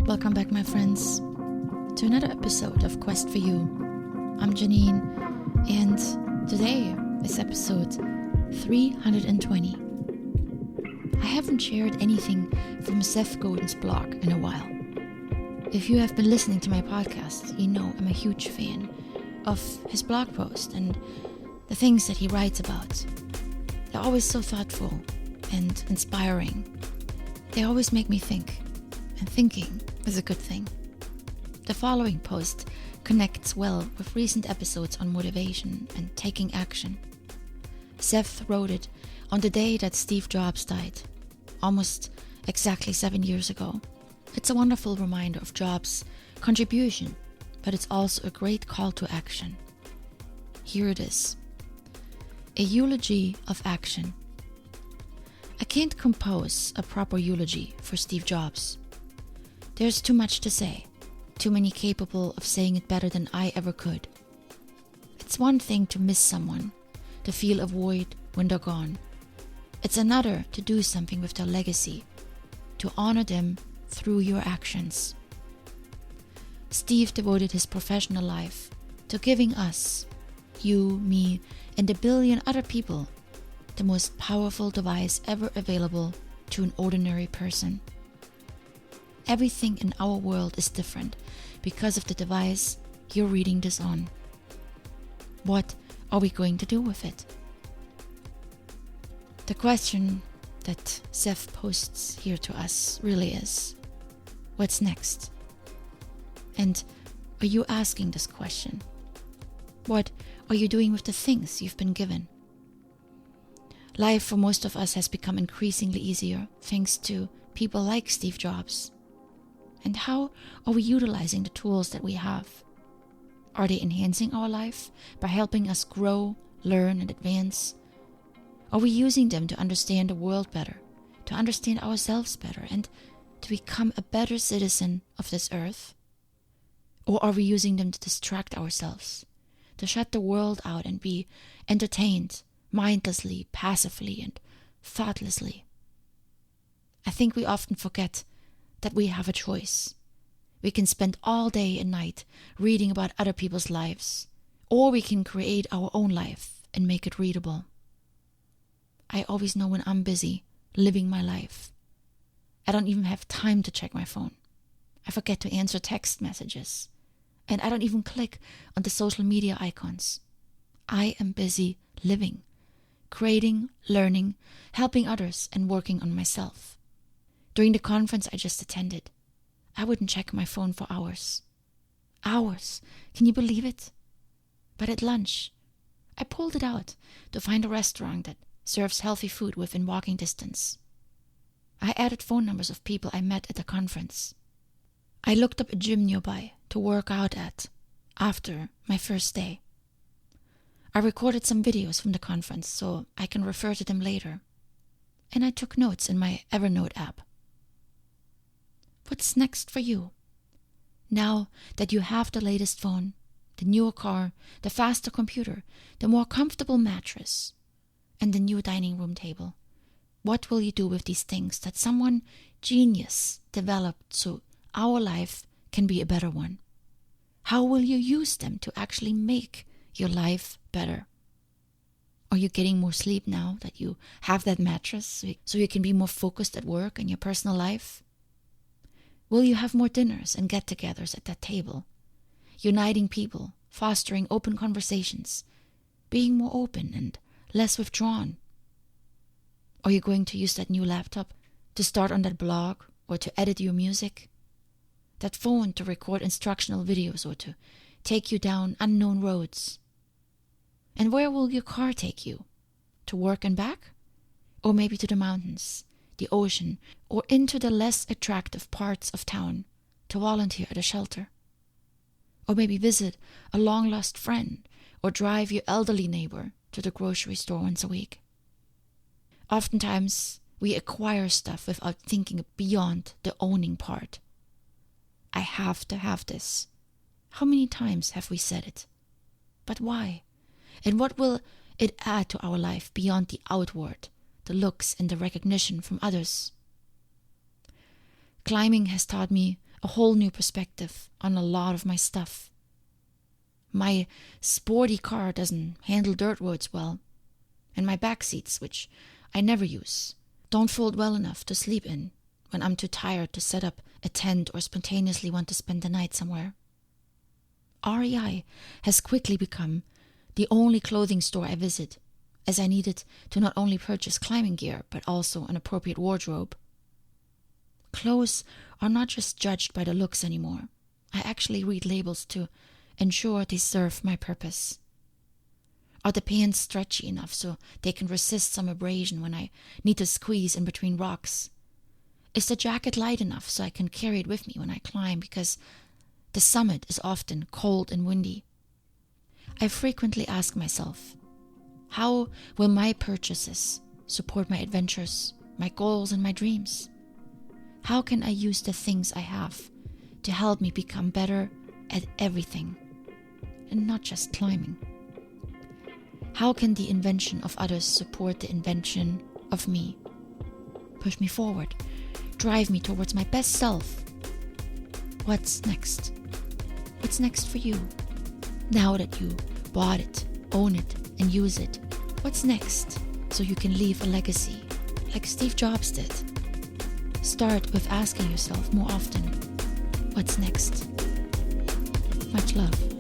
Welcome back, my friends, to another episode of Quest for You. I'm Janine, and today is episode 320. I haven't shared anything from Seth Godin's blog in a while. If you have been listening to my podcast, you know I'm a huge fan of his blog post and the things that he writes about. They're always so thoughtful and inspiring. They always make me think, and thinking is a good thing. The following post connects well with recent episodes on motivation and taking action. Seth wrote it on the day that Steve Jobs died, almost exactly 7 years ago. It's a wonderful reminder of Jobs' contribution, but it's also a great call to action. Here it is. A eulogy of action. I can't compose a proper eulogy for Steve Jobs. There's too much to say, too many capable of saying it better than I ever could. It's one thing to miss someone, to feel a void when they're gone. It's another to do something with their legacy, to honor them through your actions. Steve devoted his professional life to giving us, you, me, and a billion other people, the most powerful device ever available to an ordinary person. Everything in our world is different because of the device you're reading this on. What are we going to do with it? The question that Seth posts here to us really is, what's next? And are you asking this question? What are you doing with the things you've been given? Life for most of us has become increasingly easier thanks to people like Steve Jobs. And how are we utilizing the tools that we have? Are they enhancing our life by helping us grow, learn, and advance? Are we using them to understand the world better, to understand ourselves better, and to become a better citizen of this earth? Or are we using them to distract ourselves, to shut the world out and be entertained mindlessly, passively, and thoughtlessly? I think we often forget that we have a choice. We can spend all day and night reading about other people's lives, or we can create our own life and make it readable. I always know when I'm busy living my life. I don't even have time to check my phone. I forget to answer text messages, and I don't even click on the social media icons. I am busy living, creating, learning, helping others, and working on myself. During the conference I just attended, I wouldn't check my phone for hours. Hours! Can you believe it? But at lunch, I pulled it out to find a restaurant that serves healthy food within walking distance. I added phone numbers of people I met at the conference. I looked up a gym nearby to work out at after my first day. I recorded some videos from the conference so I can refer to them later. And I took notes in my Evernote app. What's next for you? Now that you have the latest phone, the newer car, the faster computer, the more comfortable mattress, and the new dining room table, what will you do with these things that someone genius developed so our life can be a better one? How will you use them to actually make your life better? Are you getting more sleep now that you have that mattress so you can be more focused at work and your personal life? Will you have more dinners and get-togethers at that table, uniting people, fostering open conversations, being more open and less withdrawn? Are you going to use that new laptop to start on that blog or to edit your music? That phone to record instructional videos or to take you down unknown roads? And where will your car take you? To work and back? Or maybe to the mountains, the ocean, or into the less attractive parts of town to volunteer at a shelter? Or maybe visit a long-lost friend or drive your elderly neighbor to the grocery store once a week? Oftentimes, we acquire stuff without thinking beyond the owning part. I have to have this. How many times have we said it? But why? And what will it add to our life beyond the outward, the looks and the recognition from others? Climbing has taught me a whole new perspective on a lot of my stuff. My sporty car doesn't handle dirt roads well, and my back seats, which I never use, don't fold well enough to sleep in when I'm too tired to set up a tent or spontaneously want to spend the night somewhere. REI has quickly become the only clothing store I visit, as I needed to not only purchase climbing gear, but also an appropriate wardrobe. Clothes are not just judged by the looks anymore. I actually read labels to ensure they serve my purpose. Are the pants stretchy enough so they can resist some abrasion when I need to squeeze in between rocks? Is the jacket light enough so I can carry it with me when I climb, because the summit is often cold and windy? I frequently ask myself, how will my purchases support my adventures, my goals, and my dreams? How can I use the things I have to help me become better at everything, and not just climbing? How can the invention of others support the invention of me? Push me forward, drive me towards my best self. What's next? What's next for you? Now that you bought it, own it, and use it, what's next so you can leave a legacy like Steve Jobs did? Start with asking yourself more often, what's next? Much love.